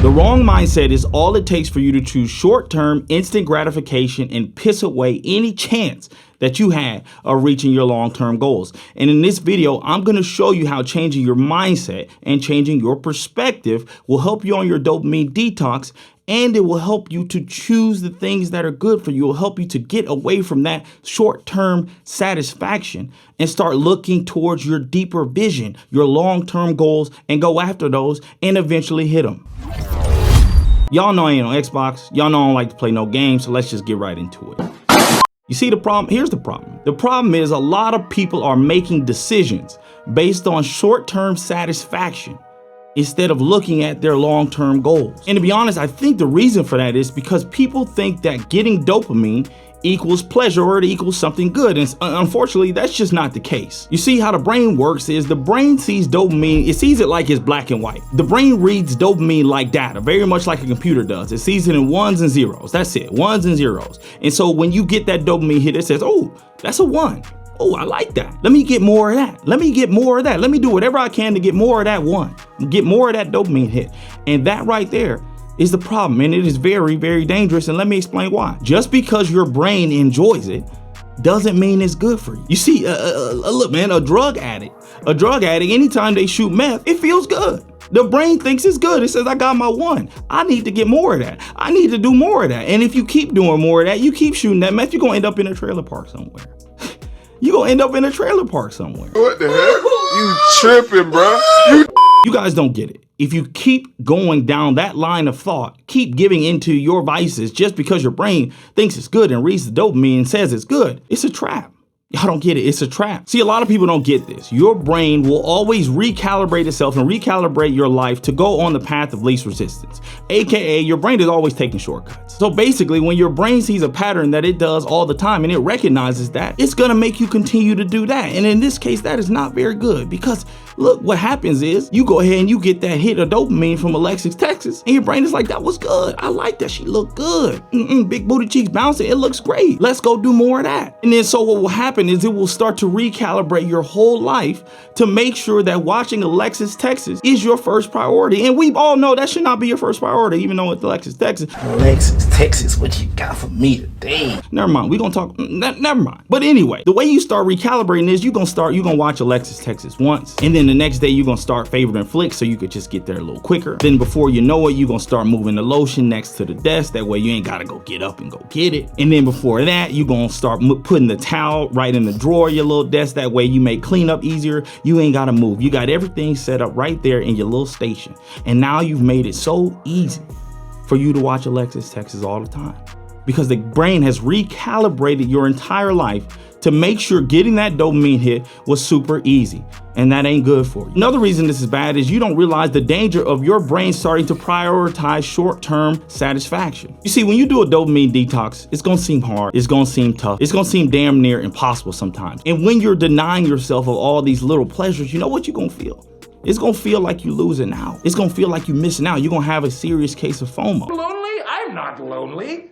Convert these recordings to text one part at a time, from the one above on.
The wrong mindset is all it takes for you to choose short-term instant gratification and piss away any chance that you had of reaching your long-term goals. And in this video, I'm going to show you how changing your mindset and changing your perspective will help you on your dopamine detox, and it will help you to choose the things that are good for you. It will help you to get away from that short-term satisfaction and start looking towards your deeper vision, your long-term goals, and go after those and eventually hit them. Y'all know I ain't on Xbox. Y'all know I don't like to play no games, so let's just get right into it. You see the problem? Here's the problem. The problem is a lot of people are making decisions based on short-term satisfaction instead of looking at their long-term goals. And to be honest, I think the reason for that is because people think that getting dopamine equals pleasure or it equals something good. And unfortunately, that's just not the case. You see how the brain works is the brain sees dopamine, it sees it like it's black and white. The brain reads dopamine like data, very much like a computer does. It sees it in ones and zeros. That's it, ones and zeros. And so when you get that dopamine hit, it says, oh, that's a one. Oh, I like that. Let me get more of that. Let me get more of that. Let me do whatever I can to get more of that one, get more of that dopamine hit. And that right there is the problem. And it is very, very dangerous. And let me explain why. Just because your brain enjoys it doesn't mean it's good for you. You see, look, man, a drug addict, anytime they shoot meth, it feels good. The brain thinks it's good. It says, I got my one. I need to get more of that. I need to do more of that. And if you keep doing more of that, you keep shooting that meth, you're going to end up in a trailer park somewhere. You're going to end up in a trailer park somewhere. What the heck? You tripping, bro. You guys don't get it. If you keep going down that line of thought, keep giving into your vices just because your brain thinks it's good and reads the dopamine and says it's good, it's a trap. Y'all don't get it. It's a trap. See, a lot of people don't get this. Your brain will always recalibrate itself and recalibrate your life to go on the path of least resistance, AKA your brain is always taking shortcuts. So basically, when your brain sees a pattern that it does all the time and it recognizes that, it's going to make you continue to do that. And in this case, that is not very good because look, what happens is you go ahead and you get that hit of dopamine from Alexis, Texas, and your brain is like, that was good. I like that. She looked good. Big booty cheeks bouncing. It looks great. Let's go do more of that. And then so what will happen is it will start to recalibrate your whole life to make sure that watching Alexis, Texas is your first priority. And we all know that should not be your first priority, even though it's Alexis, Texas. Alexis, Texas, what you got for me today? Never mind. We're going to talk. Never mind. But anyway, the way you start recalibrating is you're going to watch Alexis, Texas once. And then the next day you're going to start favoriting flicks so you could just get there a little quicker. Then before you know it, you're going to start moving the lotion next to the desk. That way you ain't got to go get up and go get it. And then before that, you're going to start putting the towel right in the drawer of your little desk. That way you make cleanup easier. You ain't got to move. You got everything set up right there in your little station. And now you've made it so easy for you to watch Alexis, Texas all the time. Because the brain has recalibrated your entire life to make sure getting that dopamine hit was super easy. And that ain't good for you. Another reason this is bad is you don't realize the danger of your brain starting to prioritize short-term satisfaction. You see, when you do a dopamine detox, it's gonna seem hard, it's gonna seem tough, it's gonna seem damn near impossible sometimes. And when you're denying yourself of all these little pleasures, you know what you're gonna feel? It's gonna feel like you're losing out. It's gonna feel like you're missing out. You're gonna have a serious case of FOMO. Lonely? I'm not lonely.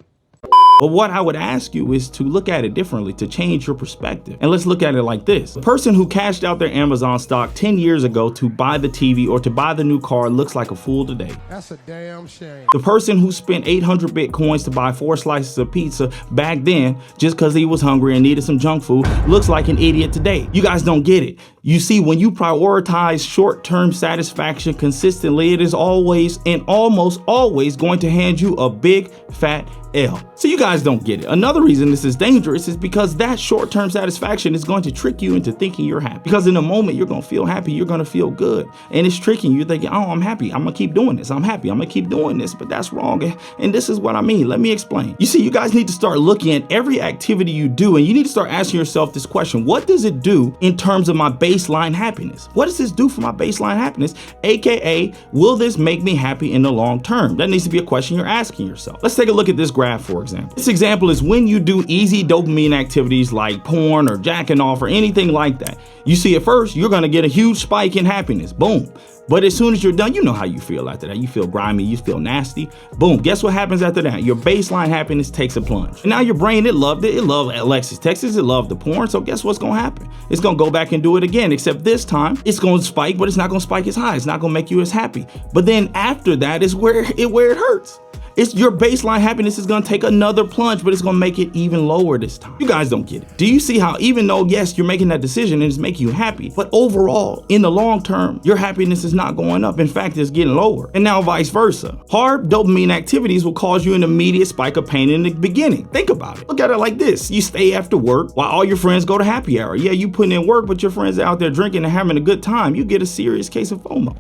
But what I would ask you is to look at it differently, to change your perspective. And let's look at it like this. The person who cashed out their Amazon stock 10 years ago to buy the TV or to buy the new car looks like a fool today. That's a damn shame. The person who spent 800 Bitcoins to buy 4 slices of pizza back then just because he was hungry and needed some junk food looks like an idiot today. You guys don't get it. You see, when you prioritize short-term satisfaction consistently, it is always and almost always going to hand you a big fat L. So you guys don't get it. Another reason this is dangerous is because that short-term satisfaction is going to trick you into thinking you're happy. Because in a moment you're going to feel happy, you're going to feel good. And it's tricking you. You're thinking, oh, I'm happy. I'm going to keep doing this. I'm happy. I'm going to keep doing this. But that's wrong. And this is what I mean. Let me explain. You see, you guys need to start looking at every activity you do, and you need to start asking yourself this question. What does it do in terms of my baseline happiness? What does this do for my baseline happiness? AKA, will this make me happy in the long term? That needs to be a question you're asking yourself. Let's take a look at this graph, for example. This example is when you do easy dopamine activities like porn or jacking off or anything like that. You see, at first, you're gonna get a huge spike in happiness, boom. But as soon as you're done, you know how you feel after that. You feel grimy, you feel nasty. Boom, guess what happens after that? Your baseline happiness takes a plunge. And now your brain, it loved Alexis Texas, it loved the porn, so guess what's gonna happen? It's gonna go back and do it again, except this time, it's gonna spike, but it's not gonna spike as high. It's not gonna make you as happy. But then after that is where it hurts. It's your baseline happiness is gonna take another plunge, but it's gonna make it even lower this time. You guys don't get it. Do you see how even though, yes, you're making that decision and it's making you happy, but overall, in the long term, your happiness is not going up. In fact, it's getting lower. And now vice versa. Hard dopamine activities will cause you an immediate spike of pain in the beginning. Think about it. Look at it like this. You stay after work while all your friends go to happy hour. Yeah, you putting in work, but your friends are out there drinking and having a good time. You get a serious case of FOMO.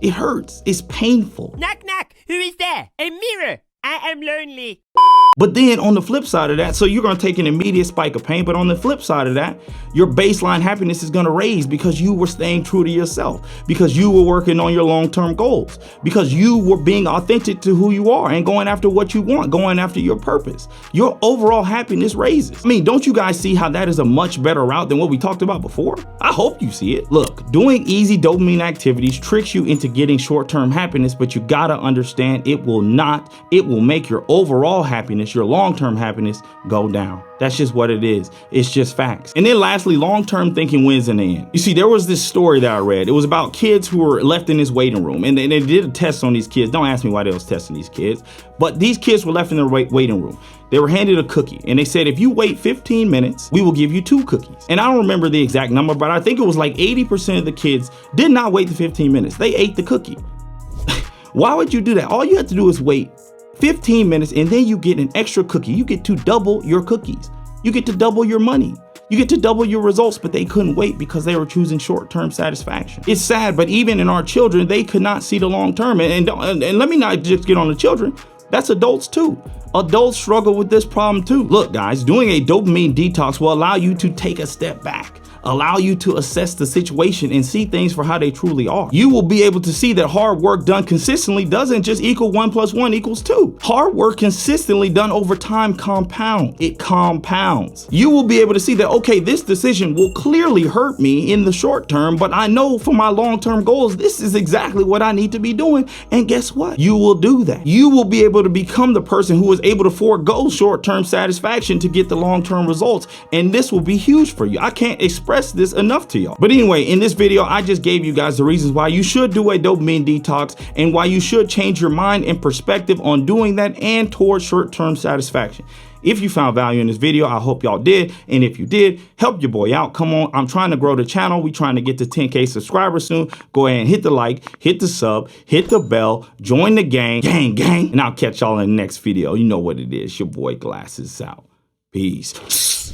It hurts. It's painful. Knock, knock. Who is there? A mirror. I am lonely. But then on the flip side of that, so you're gonna take an immediate spike of pain, but on the flip side of that, your baseline happiness is gonna raise because you were staying true to yourself, because you were working on your long-term goals, because you were being authentic to who you are and going after what you want, going after your purpose. Your overall happiness raises. I mean, don't you guys see how that is a much better route than what we talked about before? I hope you see it. Look, doing easy dopamine activities tricks you into getting short-term happiness, but you gotta understand it will make your overall happiness, your long-term happiness, go down. That's just what it is. It's just facts. And then lastly, long-term thinking wins in the end. You see, there was this story that I read. It was about kids who were left in this waiting room, and they did a test on these kids. Don't ask me why they was testing these kids, but these kids were left in the waiting room. They were handed a cookie, and they said, if you wait 15 minutes, we will give you 2 cookies. And I don't remember the exact number, but I think it was like 80% of the kids did not wait the 15 minutes. They ate the cookie. Why would you do that? All you have to do is wait 15 minutes and then you get an extra cookie. You get to double your cookies. You get to double your money. You get to double your results, but they couldn't wait because they were choosing short-term satisfaction. It's sad, but even in our children, they could not see the long term. And let me not just get on the children. That's adults too. Adults struggle with this problem too. Look, guys, doing a dopamine detox will allow you to take a step back, allow you to assess the situation and see things for how they truly are. You will be able to see that hard work done consistently doesn't just equal 1 + 1 = 2. Hard work consistently done over time compounds. It compounds. You will be able to see that, okay, this decision will clearly hurt me in the short term, but I know for my long-term goals, this is exactly what I need to be doing. And guess what? You will do that. You will be able to become the person who is able to forego short-term satisfaction to get the long-term results. And this will be huge for you. I can't express this enough to y'all. But anyway, in this video, I just gave you guys the reasons why you should do a dopamine detox and why you should change your mind and perspective on doing that and towards short-term satisfaction. If you found value in this video, I hope y'all did. And if you did, help your boy out. Come on, I'm trying to grow the channel. We're trying to get to 10K subscribers soon. Go ahead and hit the like, hit the sub, hit the bell, join the gang, and I'll catch y'all in the next video. You know what it is. Your boy Glasses out. Peace.